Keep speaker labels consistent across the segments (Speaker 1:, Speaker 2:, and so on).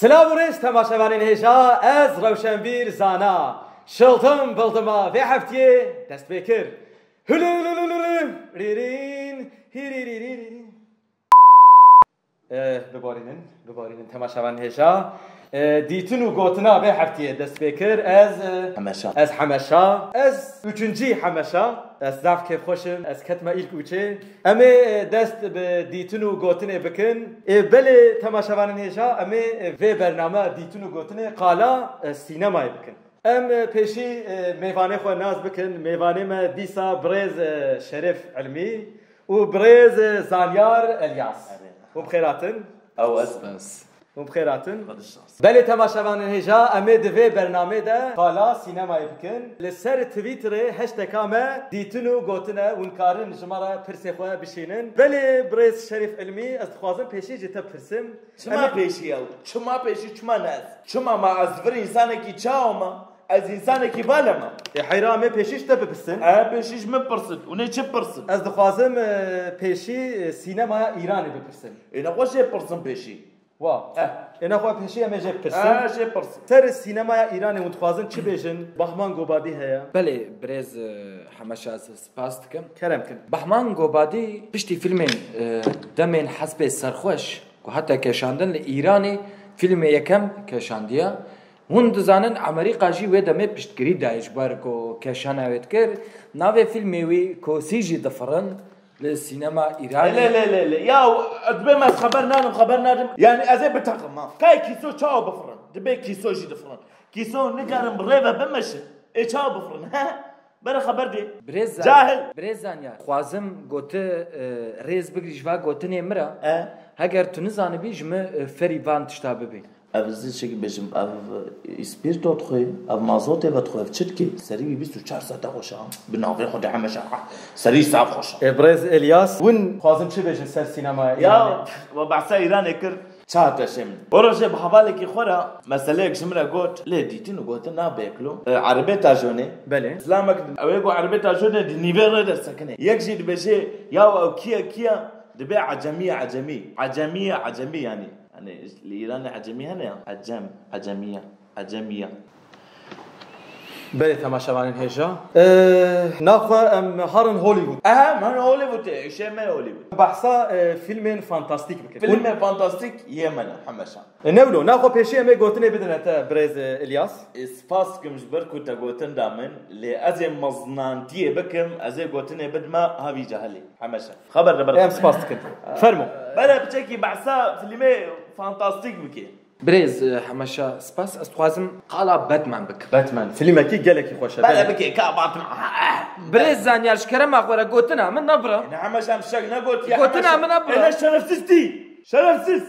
Speaker 1: سلام ورش تماشاوانین هێژا ez ڕەوشەنبیر زانا شڵتم بڵدما vê heftiyê dest pê kir bibarînin temaşavanên hêja dîtin û gotina vê heftiyê dest pê kir ez hemeşa ez üçüncü hemeşa ez zaf kêfxweşim ez ketime îlk ûçê em ê dest bi dîtin û gotinê bikin belê temaşavanên hêja em ê vê bername dîtin û gotinê qala sînemayê bikin em pêşî mêvanê xwe naz bikin mêvanê me dîsa birêz Şerif Elmî û birêz Zanyar Elyas û bixêratin بخيراتن بله تماشاوانên hêja em ê di vê bernamê de qala sînemayê bikin li ser Twitterê hashtag'a me dîtin û gotine hûn karin ji me re pirsê xwe bişînin belê birêz Şerif Elmî ez dixwazim pêşî ji te pirsim
Speaker 2: çima pêşî ew çima pêşî çima ne çima me ez vir însanekî çawa me ez însanekî bale me
Speaker 1: heyra em ê pêşî ji te bipirsin
Speaker 2: pêşî ji min pirsin û nê çi pirsin
Speaker 1: ez dixwazim pêşî sînemaya Îranê bipirsim
Speaker 2: xwe jê pirsin pêşî
Speaker 1: اینا خو پیشی ام جه پرسن سر سینمای ایران و دخوازن چی بیشن بهمان گوبادی هيا
Speaker 3: بله برز همشه از سپاس دکم
Speaker 1: کرم کن
Speaker 3: بهمان گوبادی پشتی فیلمین دمین حسب سرخوش و حتی کشاندن ایرانی فیلم یکم کشاندیا هون دزانن امریکا جی و دمه پشتگیری دایش بار کو کشانه وید کر ناوی فیلمی وی کو سیجی دفرن للسينما إيراني
Speaker 2: لا يا دبي ما خبرنا يعني أزي بتقم ما كاي كيسو تشاو بفرن دبي كيسو جي دفرن كيسو نقارن بالريبة بمشي إيه تشاو بفرن ها بنا خبر دي جاهل
Speaker 3: بريزانيا خوازم قوت ريز بقريش فا قوت نمرة هاگر تنزاني بيج ما فريبان تشتابه بي
Speaker 2: افزی چی بچم اف اسپیرت خوی اف مازوت و خوی چتکی سری 24 ساعت خوشم بناوی خود همه شب سری صاف خوشم
Speaker 1: ابراز الیاس ون خوازم چی بچن سر سینما
Speaker 2: یا و بعد ایران کر چهار شم بروجه به حواله کی خورا مسئله شمره گوت لیدیتین گوت نه بیکلو عربی تاجونه
Speaker 1: بله
Speaker 2: اسلامک اویگو عربی تاجونه دی نیور در سکنه یک جید بشه یا کیا دبی عجمی يعني الإيران عجمي هنا عجمية
Speaker 1: بله تماشاوانین هێژا ناخوا ام هارن هوليوود
Speaker 2: من هوليوود شيء ما هوليوود
Speaker 1: بحثا فيلمين فانتاستيك بكن
Speaker 2: فيلم فانتاستيك يمن حمشا
Speaker 1: نولو ناخوا پێشی ئەمێ گوتنێ بدنێتە برێز ئلیاس
Speaker 2: سپاس کەم ji ber ku te gotin da min lê ez ê meznantiyê bikim ez ê gotinê bidme havî cehelê hemeşa xeber de
Speaker 1: em spas dikin fermo
Speaker 2: bere biçekî behsa filmê fantastîk bike
Speaker 3: بريز همشه سپاس استخوازم قالا باتمان بك
Speaker 1: باتمان فيلمكي قالك خوش
Speaker 2: بلا بكي كا باتمان
Speaker 3: بريز زانيار شكرا ما اخبره قوتنا من نبره
Speaker 2: انا همشه مشك نقول يا
Speaker 3: قوتنا من نبره
Speaker 2: انا شرفسيستي شرفسيس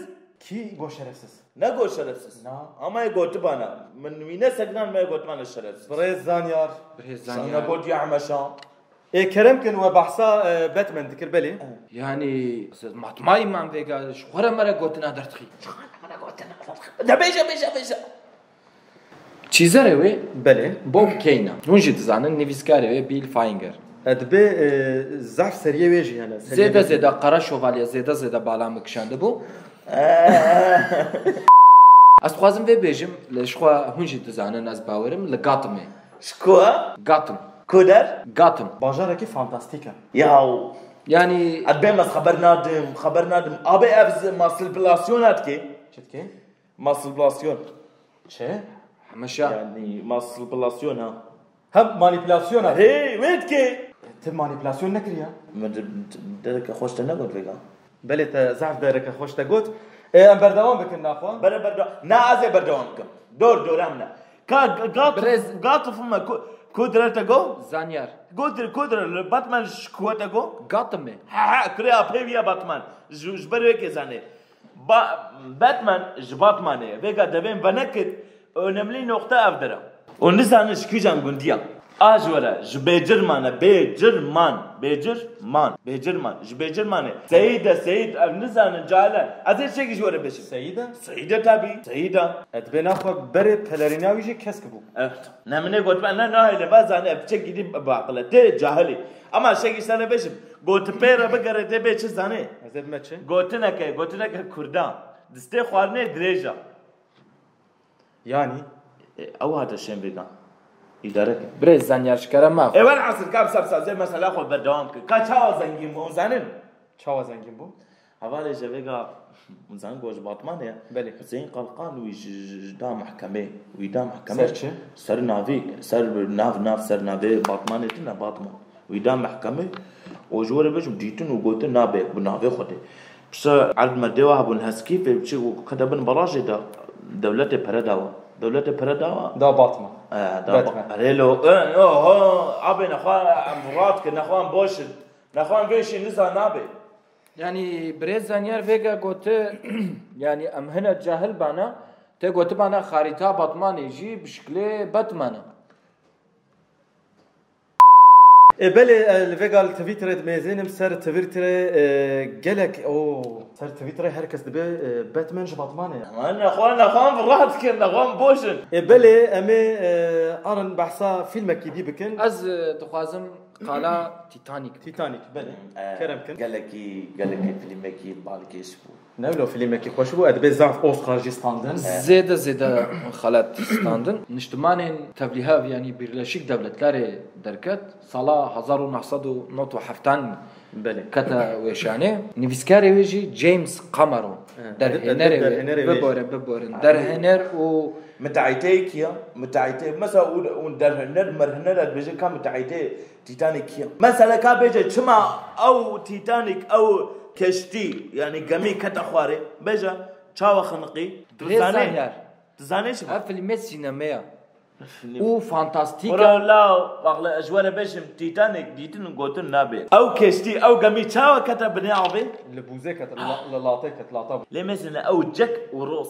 Speaker 1: كي قو شرفسيس
Speaker 2: نقول شرفسيس اما يقول تبانا من وين سكنان ما يقول تبانا الشرفسيس
Speaker 1: بريز زانيار
Speaker 2: نقول يا همشه
Speaker 1: إيه كرمكن وبحثا باتمان ذكر بالي
Speaker 3: يعني مطمئن من فيجا شخورا مرة قوتنا درتخي
Speaker 2: ده بيجا
Speaker 3: چیزره وی
Speaker 1: بله
Speaker 3: بوب کینا نونجی دزانن نویسکاره وی بیل فاینگر
Speaker 1: ادبه ضعف سریه ویجی هنه
Speaker 3: زیده قرا شوالیا زیده بالا مکشنده بو از خوازم وی بیجم لشخوا هونجی دزانن از باورم لگاتمه
Speaker 2: شکوه
Speaker 3: گاتم
Speaker 2: كودر
Speaker 3: گاتم
Speaker 1: باجاركي فانتاستيكا
Speaker 2: ياو
Speaker 3: يعني
Speaker 2: ادبه مس خبر نادم ابي افز ماسلبلاسيونات كي
Speaker 1: شتكي
Speaker 2: ماسلبلاسيون
Speaker 1: چه
Speaker 3: همشا
Speaker 2: يعني ماسلبلاسيون ها
Speaker 1: هم مانيبيلاسيون
Speaker 2: هي وين كي
Speaker 1: تم مانيبيلاسيون نكريا
Speaker 2: درك خوشت نقول فيها
Speaker 1: بله ضعف درك خوشت قلت ام بردوام بكن ناخوا
Speaker 2: بلا نا ازي بردوامكم دورامنا كا قاطف فما كودرته جو
Speaker 3: زانيار
Speaker 2: كودر باتمان شكوته جو
Speaker 3: گاتمه
Speaker 2: ها كريا بيبيا باتمان جبروا كزاني باتمان جباتمان فيجا دبين بنكت ونملي نقطة أفدرا ونزان شكيجان قنديا أجورا جبيجرمان جبيجرمان سيد نزان جالا أزيد شيء جوارا بيش سيدة تابي سيدة
Speaker 1: ادبنا خو بري بلرينا ويجي كسكبو
Speaker 2: نمني قلت أنا نهاي لبازان أبتشك جدي بعقله تي جاهلي أما شيء سنة بيش قلت بيرا بقرة تي بيش زاني
Speaker 1: ازيد ما چه
Speaker 2: قلتنا كي كردان دسته خوارنه دريجا
Speaker 1: يعني
Speaker 2: او هذا الشيء بيقع اداره
Speaker 3: برێز زانیار شکەرە ماف
Speaker 2: اول عصر كاب سرسازي مثلا خو بردوام كا چاو زنگي مو زانن
Speaker 1: چاوا زنگین بو
Speaker 2: حوالی جویگا زن گوش باطمانه
Speaker 1: بله.
Speaker 2: زين قلقان ويجدا محكمة ويدا محكمة
Speaker 1: سر چه؟
Speaker 2: سر نافي سر ناف سر نافي باطمانه تنا باطمان ويدا محكمة وجوره بجم ديتن وقوتن نابي بنافي خده بس عرض مدوا هبون هسكي في بشي كتبن براجي دا دولة برداوا
Speaker 1: دا باتمان
Speaker 2: دا
Speaker 1: باتمان.
Speaker 2: ريلو ابي نخوان مرات نخوان بوشن نخوان فيشي نزا نابي
Speaker 3: یعنی برێز زانیار vêga gote yani em hine cahil bana te gotu bana xarîta Batmanê jî bi şiklê Batmanê.
Speaker 1: بله الفيجا تويتر ميزينم سر تويتر جلك او سر تويتر هركس دبي باتمان باتمان
Speaker 2: نخوان بالراحة كن نخوان بوشن
Speaker 1: بله امي ارن بحثا فيلم كيدي بكن
Speaker 3: Ez dixwazim qala
Speaker 1: تيتانيك بله كرم كن
Speaker 2: قالكي فيلمكي بالكيش بو
Speaker 1: نولو فيلم كي خوش بو ادبي زعف اوسكار جي ستاندن
Speaker 3: zêde xelat standin niştimanên tevlîhev yani Birleşik Devletlerê derket sala 1997
Speaker 1: بله
Speaker 3: kete wêşanê nivîskarê wê jî James Cameron derhênerê biborin derhêner û
Speaker 2: متعيتي مثلا وندرهنر مرهنر بيجي كم متعيتي تيتانيك مثلا كابيجي شما او تيتانيك او كشتي يعني قمي كتخواري بيجا تشاو خنقي تزاني شو
Speaker 3: ev filmê sînemaya û fantastîk
Speaker 2: ورا لا والله اجوال بيجم تيتانيك ديتن قوتن نابي او كشتي او قمي تشاو كتب بني عربي
Speaker 1: لبوزه كت لاطه كت لاطه
Speaker 2: ليه مثلا او جك وروس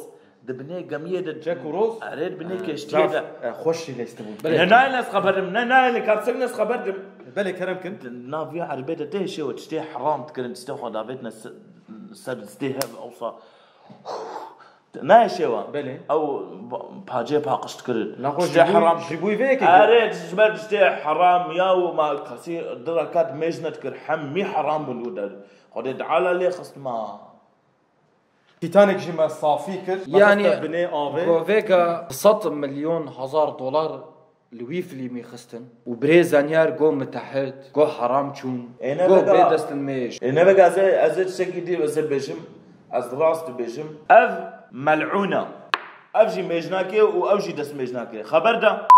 Speaker 2: دبني قميه
Speaker 1: جاك وروز
Speaker 2: اريد بني كشتي ده
Speaker 1: خوش ليستبو
Speaker 2: نايل ناس خبرم نايل كارسك ناس خبرم
Speaker 1: بله كرم كن
Speaker 2: نافيا عربية تهشي وتشتي حرام تكرن تستوخذ دافيتنا سد تستيها اوصى ناشوا
Speaker 1: بله
Speaker 2: او باجي باقش تكرن
Speaker 1: ناخذ
Speaker 2: تشتي حرام
Speaker 1: جيبوي فيك
Speaker 2: اريد جبر تشتي حرام يا وما كثير دركات ميزنت كر حمي حرام بنود خدت على لي خص ما
Speaker 1: تيتانيك جيما صافي كر
Speaker 3: يعني
Speaker 1: بني اوفي
Speaker 3: vêga 100 milyon $1,000 li wî filmê xistin û birêz zanyar got mitehid got heram çûn got bêdestin mêj
Speaker 2: انا بقى از تشكي دي بس بشم از راست بشم اف ملعونه افجي ميجناكي وافجي دس ميجناكي خبر ده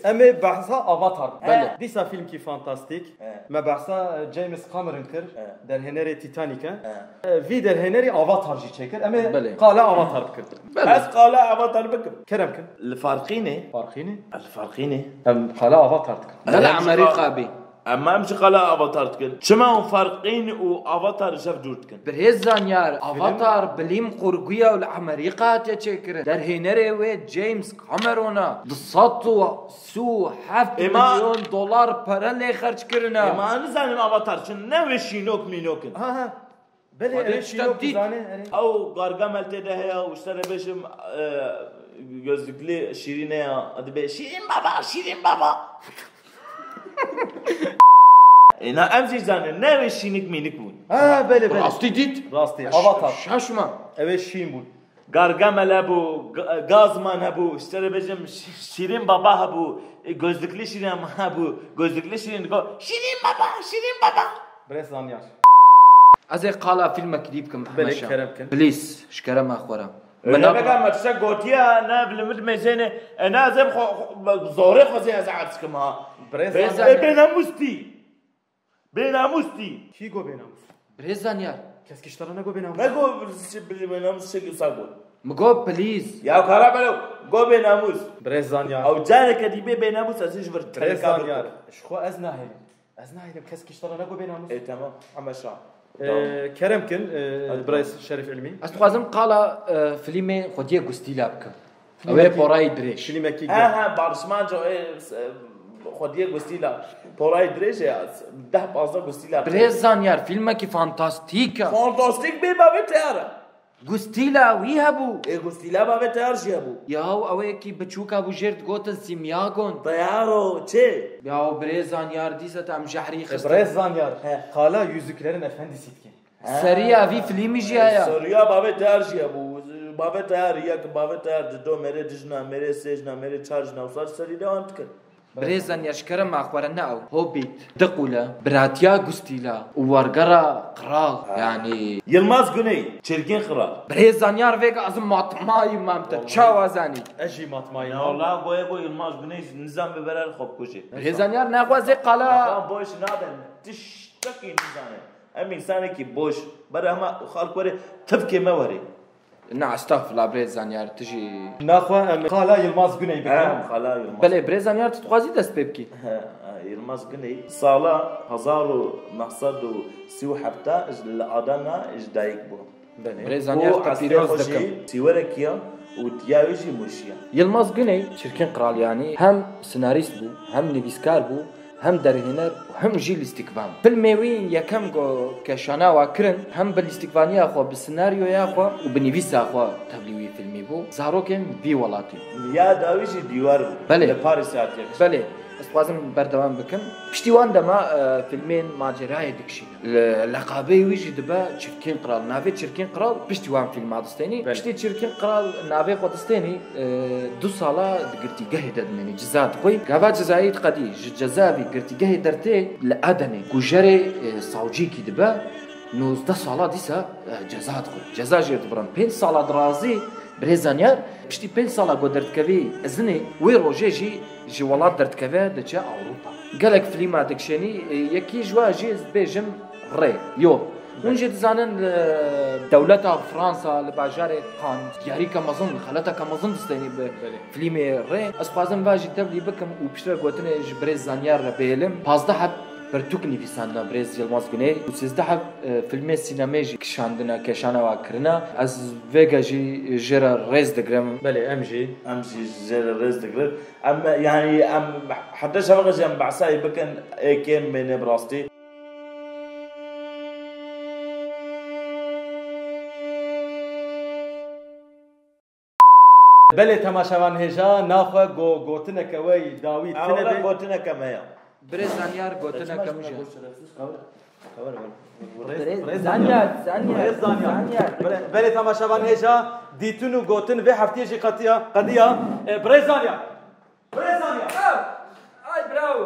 Speaker 1: امي بحثا افاتار
Speaker 3: بله.
Speaker 1: ديسا فيلم كي فانتاستيك ما بحثا جيمس كاميرون كر در هنري تيتانيك في در هنري افاتار جي تشكر امي
Speaker 3: بله.
Speaker 1: قال افاتار كر
Speaker 2: بس قال ابطل بكم
Speaker 1: كرم كن
Speaker 2: الفارقيني
Speaker 1: فارخيني هم قال افاتار كر
Speaker 3: لا عمريقا بي
Speaker 2: اما امشي قال ابطل تكن شما هم فارقين وافاتار شاف دورتكن
Speaker 3: birêz zanyar avatar bilîm qurguya û li Amerîqa te çêkirin derhênerê wê James Camerona di 137 milyon dolar pere lê xerç kirine
Speaker 2: ما نزانم افاتار شن نوي شينوك مينوكن
Speaker 1: ها بله
Speaker 3: هذا
Speaker 1: شنو
Speaker 3: تجديد.
Speaker 1: بزانه
Speaker 2: او قارقمل تدهيا واشترى بشم gözlüklü Şirine ya. Hadi be Şirin baba. Na emzi zanne ne ve şinik minik bu.
Speaker 1: ها بله بله
Speaker 3: rastî dît
Speaker 1: راستي افاتار
Speaker 3: şaşma
Speaker 1: evet şiin bu
Speaker 2: Gargamel bu, Gazman bu, işte bizim Şirin baba bu, gözlüklü Şirin bu, gözlüklü Şirin go. Şirin baba.
Speaker 1: بريس زانيار
Speaker 3: ez ê qala filmek dî bikim
Speaker 1: بله
Speaker 3: Ehmeşa
Speaker 1: كرم كن
Speaker 3: please şikere me xwara
Speaker 2: Ne beka matşa gotiya ne bilimit mezene ana zem zore khazi az atskim ha.
Speaker 1: بريس
Speaker 2: Benamusti.
Speaker 1: كي جو بيناموس
Speaker 3: birêz zanyar
Speaker 1: كاس كيشترى نجو بيناموس
Speaker 2: Ne go benamus şey sago.
Speaker 3: mi got please
Speaker 2: Ya karabelo go benamus.
Speaker 1: بريس زانيار
Speaker 2: Au jane kadibe benamus az iş ver.
Speaker 1: بريس زانيار شخو ازناهل كاس كيشترى نجو بيناموس
Speaker 2: Tamam ama şa.
Speaker 1: كرم كن بريس شريف علمي
Speaker 3: ez dixwazim qala filmê xwediyê gustîla bikim ew ê porayî dirêj
Speaker 1: فيلم كي
Speaker 2: Ha barışmanca خودیه گستیلا پولای درجه از 10-15 گستیلا
Speaker 3: birêz zanyar filmekî fantastîk e
Speaker 2: فانتاستیک بی بابه تیاره
Speaker 3: gustîla wî hebû
Speaker 2: گستیلا بابه تیار جیه بو
Speaker 3: yaw ewekî biçûk hebû jêr digotin sîmyagon
Speaker 2: تیارو چه
Speaker 3: yaw birêz zanyar dîsa te em jehrî xistin
Speaker 1: بريس زانيار قال Yüzüklerin Efendisi ki
Speaker 3: seriya vî filmî jî heye
Speaker 2: سوریا بابه تیار جیه بو بابت تیار یک بابت تیار دو میره دجنا میره سجنا میره چارجنا وصل سری دوام تکر
Speaker 3: برێزان یاشکەرە ماخوارە ناو هۆبیت دقولە براتیا گوستیلا وەرگەرە قڕاڵ یعنی
Speaker 2: Yılmaz Güney çirkin kral
Speaker 3: برێزانیار vêga ez matmayî mamte çawazanî
Speaker 1: اجي ماتماي
Speaker 2: Ya Allah goya go Yılmaz Güney nizam beberer xop kuşi
Speaker 3: برێزانیار naxwazê qala
Speaker 2: Ama boş naden tiştaki nizane Em insanı ki boş Bari ama halk var tepki me var
Speaker 3: na estağfurullah برێزانیار tijî
Speaker 1: ناخوا خالا يلماز güney
Speaker 2: Hem
Speaker 1: بكم
Speaker 2: hala Yılmaz
Speaker 3: belê برێزانیار tu dixwazî dest pê bikî
Speaker 2: Yılmaz Güney sala 1937 li Adana dayık bu
Speaker 3: برێزانیار te pîroz dikim
Speaker 2: Siverekiya û diyawê jî Muşiya
Speaker 3: Yılmaz Güney çirkin kral yani hem senarist bû hem nivîskar bû hem derhêner hem jî lîstikvan filmê wî yekem got keşana wa kirin hem bi lîstikvaniya xwe bi senaryoya xwe û bi nivîsa xwe tevlî wî filmê bû zarokên vî welatî
Speaker 2: Ya dawî jî dîwar bû
Speaker 3: Belê.
Speaker 2: li Parîsê hatiye
Speaker 3: belê ez dixwazim berdewam bikim piştî wan dema filmên macerayê dikişînin leqabê wî jî dibe çirkin kral navê çirkin kral piştî wan filma distênî piştî çirkin kral navê xwe distênî du sala di girtîgehê de dimênî ciza dixwî gava cezayî qedî ji cezavî girtîgehê dertê li Edenê ku jerê savcîkî dibe 19 sala dîsa ceza dixwî ceza jê dibirin 5 sala dirazî برێزانیار piştî 5 sala got derdikevî ezinê wê rojê jî ji welat derdikeve diçe Ewropa gelek filîma dikişênî yekî ji we jî ez dibêjim rê yo hûn jî dizanin li dewleta Fransa li bajarê yarîka mezin li xeleteka mezin distênî bi filîmê rê ez dixwazim ve jî tevlî bikim û piştre gotinê ji برێزانیار re bêlim 15 heb pertûk nivîsandina Brêz Yılmaz Güney û 13 heb filmê sînemê jî kişandina keşana wa kirina ez vêga jî jê re rêz digirim
Speaker 1: بله ام جي
Speaker 2: Em jî jê rêz dikirin em yani em heta şeveqê jî em behsayê bikin êkên mêne bi rastî
Speaker 1: بله تماشاوان هێژا ناخوا گوتنەکە وەی داوید
Speaker 2: Ewra gotineke me ya
Speaker 3: برێزانیار gotinekam jî
Speaker 1: Zanyar بله تماشاوان هێژا دیتون و گوتن vê hefteyê jî qediya برێزانیار
Speaker 3: ay bravo